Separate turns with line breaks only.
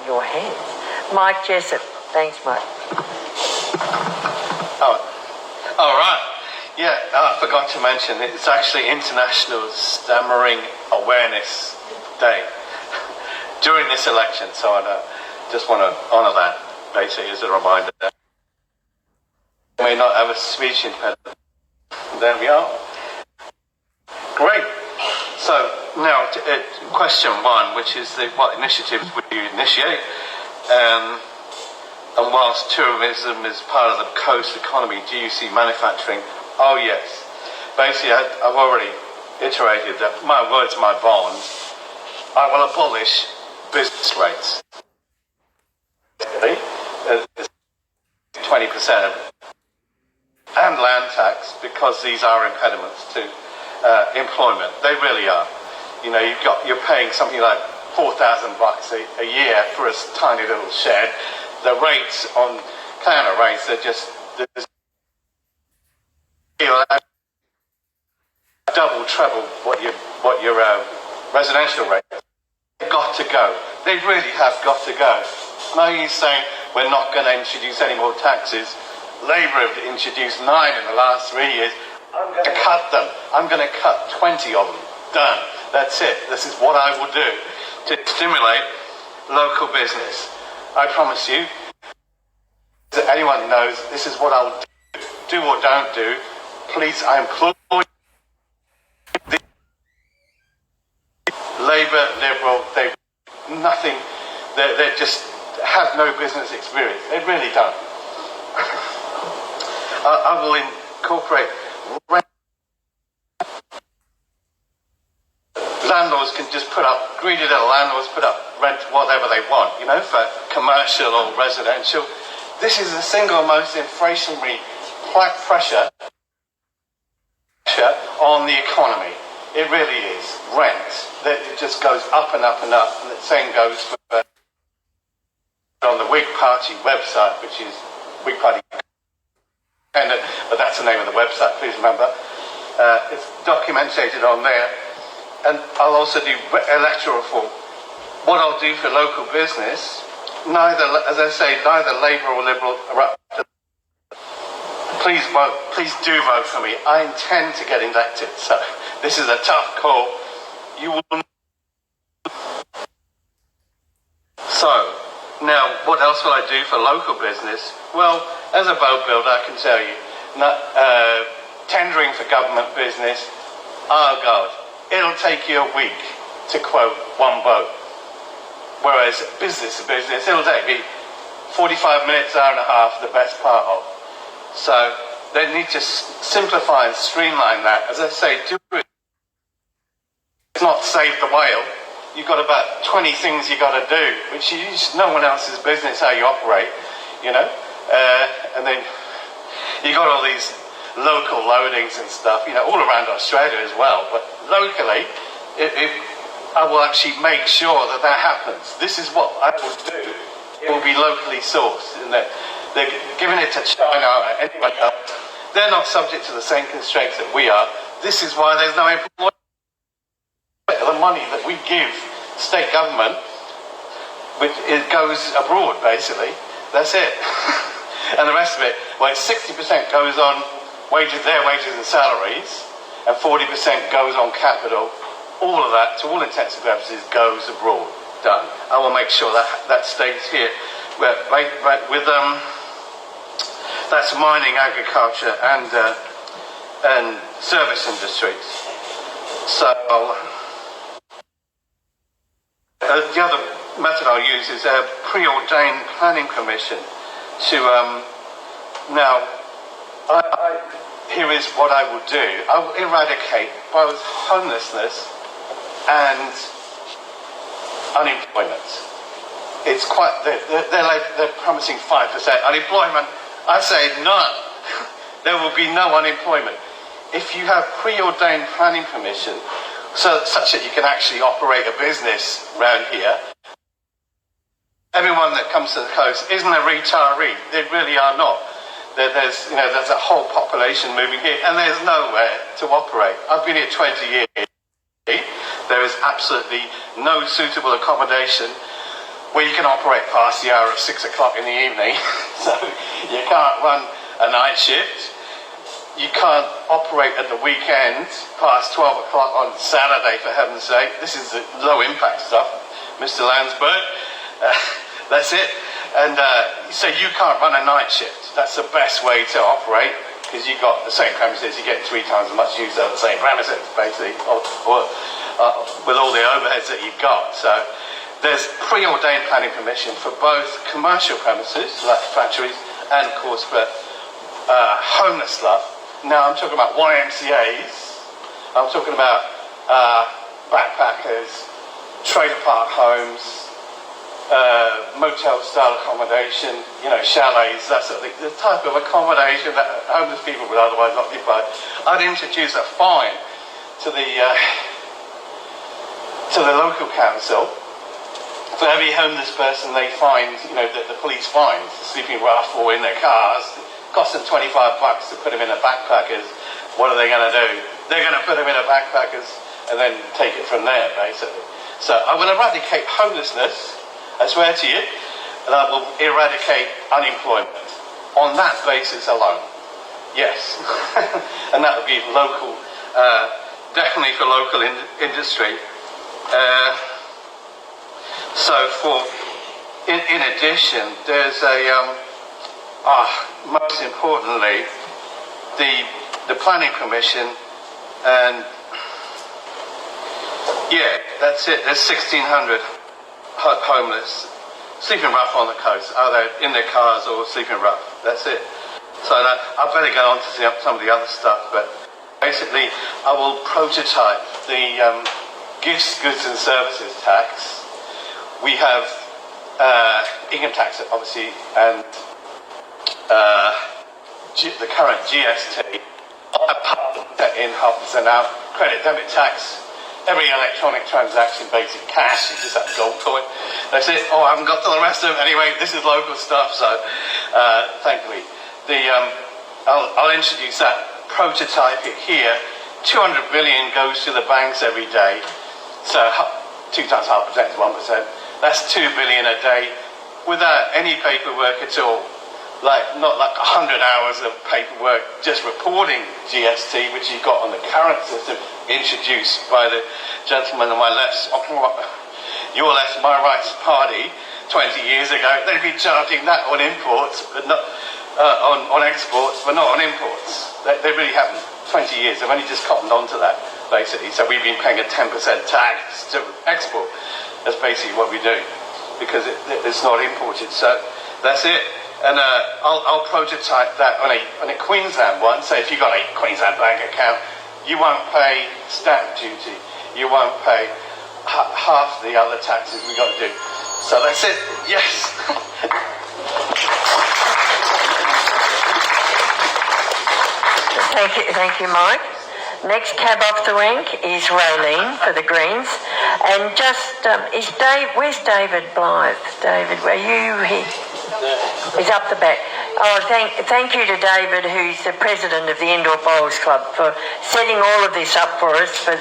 your hands. Mike Jessup. Thanks, Mike.
Oh, all right. Yeah, I forgot to mention, it's actually International Stammering Awareness Day during this election, so I just want to honour that, basically, as a reminder. I may not have a speech impediment. There we are. Great. So now, question one, which is what initiatives would you initiate? And whilst tourism is part of the coast economy, do you see manufacturing? Oh yes. Basically, I've already iterated that my words, my bonds. I will abolish business rates. 20% of it. And land tax, because these are impediments to employment. They really are. You know, you're paying something like $4,000 a year for a tiny little shed. The rates on Caloundra rates are just double, treble what your residential rate is. They've got to go. They really have got to go. No use saying we're not going to introduce any more taxes. Labour have introduced 9 in the last 3 years. I'm going to cut them. I'm going to cut 20 of them. Done. That's it. This is what I will do to stimulate local business. I promise you, that anyone knows this is what I'll do or don't do. Please, I implore you. Labour, Liberal, they've nothing. They just have no business experience. They really don't. I will incorporate rent. Landlords can just put up, greedy little landlords put up rent whatever they want, you know, for commercial or residential. This is the single most inflationary pressure on the economy. It really is. Rent. It just goes up and up and up. And the same goes for on the Whig Party website, which is Whig Party. But that's the name of the website, please remember. It's documented on there. And I'll also do electoral reform. What I'll do for local business, neither, as I say, neither Labour or Liberal are up to. Please vote. Please do vote for me. I intend to get elected. So this is a tough call. You will. So now, what else will I do for local business? Well, as a boat builder, I can tell you, tendering for government business. Oh God, it'll take you a week to quote one boat. Whereas business to business, it'll take me 45 minutes, hour and a half, the best part of. So they need to simplify and streamline that. As I say, do it. It's not save the whale. You've got about 20 things you've got to do, which is no one else's business how you operate, you know. And then you got all these local loadings and stuff, you know, all around Australia as well. But locally, I will actually make sure that happens. This is what I will do. It will be locally sourced, and they're giving it to China or anyone else. They're not subject to the same constraints that we are. This is why there's no employment. The money that we give state government, it goes abroad, basically. That's it. And the rest of it, well, 60% goes on their wages and salaries, and 40% goes on capital. All of that, to all intents and purposes, goes abroad. Done. I will make sure that stays here. With that's mining, agriculture, and service industries. So the other method I'll use is a preordained planning permission to now. Here is what I will do. I will eradicate both homelessness and unemployment. It's quite. They're promising 5% unemployment. I say none. There will be no unemployment if you have preordained planning permission, such that you can actually operate a business around here. Everyone that comes to the coast isn't a retiree. They really are not. There's a whole population moving here, and there's nowhere to operate. I've been here 20 years. There is absolutely no suitable accommodation. where you can operate past the hour of 6 o'clock in the evening. So you can't run a night shift. You can't operate at the weekend past 12 o'clock on Saturday, for heaven's sake. This is the low impact stuff, Mr. Landsberg. That's it. And so you can't run a night shift. That's the best way to operate, because you've got the same premises, you get 3 times as much use of the same premises, basically, with all the overheads that you've got. So there's preordained planning permission for both commercial premises, like factories, and of course for homeless stuff. Now I'm talking about YMCAs, I'm talking about backpackers, trailer park homes, motel style accommodation, chalets, that sort of thing. The type of accommodation that homeless people would otherwise occupy. I'd introduce a fine to the local council for every homeless person they find, that the police find sleeping rough or in their cars. Cost them $25 to put them in a backpackers. What are they going to do? They're going to put them in a backpackers and then take it from there, basically. So I will eradicate homelessness, I swear to you, and I will eradicate unemployment on that basis alone. Yes. And that would be local, definitely for local industry. So in addition, there's most importantly, the planning permission, and yeah, that's it. There's 1,600 homeless sleeping rough on the coast, either in their cars or sleeping rough. That's it. So I better go on to some of the other stuff, but basically I will prototype the gifts, goods and services tax. We have income tax, obviously, and the current GST, in 0.5% out, credit debit tax, every electronic transaction, basic cash, you just have to go for it. That's it. Oh, I haven't got to the rest of it. Anyway, this is local stuff, so thankfully. I'll introduce that, prototype it here. 200 billion goes to the banks every day, so 2 times 0.5% is 1%. That's 2 billion a day without any paperwork at all. Not like 100 hours of paperwork just reporting GST, which you've got on the current system, introduced by the gentleman on my left, your left, my right's party, 20 years ago. They'd be charging that on imports, but not on exports, but not on imports. They really haven't. 20 years, they've only just cottoned onto that, basically. So we've been paying a 10% tax to export. That's basically what we do, because it's not imported. So that's it. And I'll prototype that on a Queensland one. So if you've got a Queensland bank account, you won't pay stamp duty. You won't pay half the other taxes we got to do. So that's it. Yes.
Thank you, Mike. Next cab off the rank is Raylene for the Greens. And just, where's David Blythe? David, are you here? He's up the back. Oh, thank you to David, who's the president of the Indoor Bowls Club, for setting all of this up for us with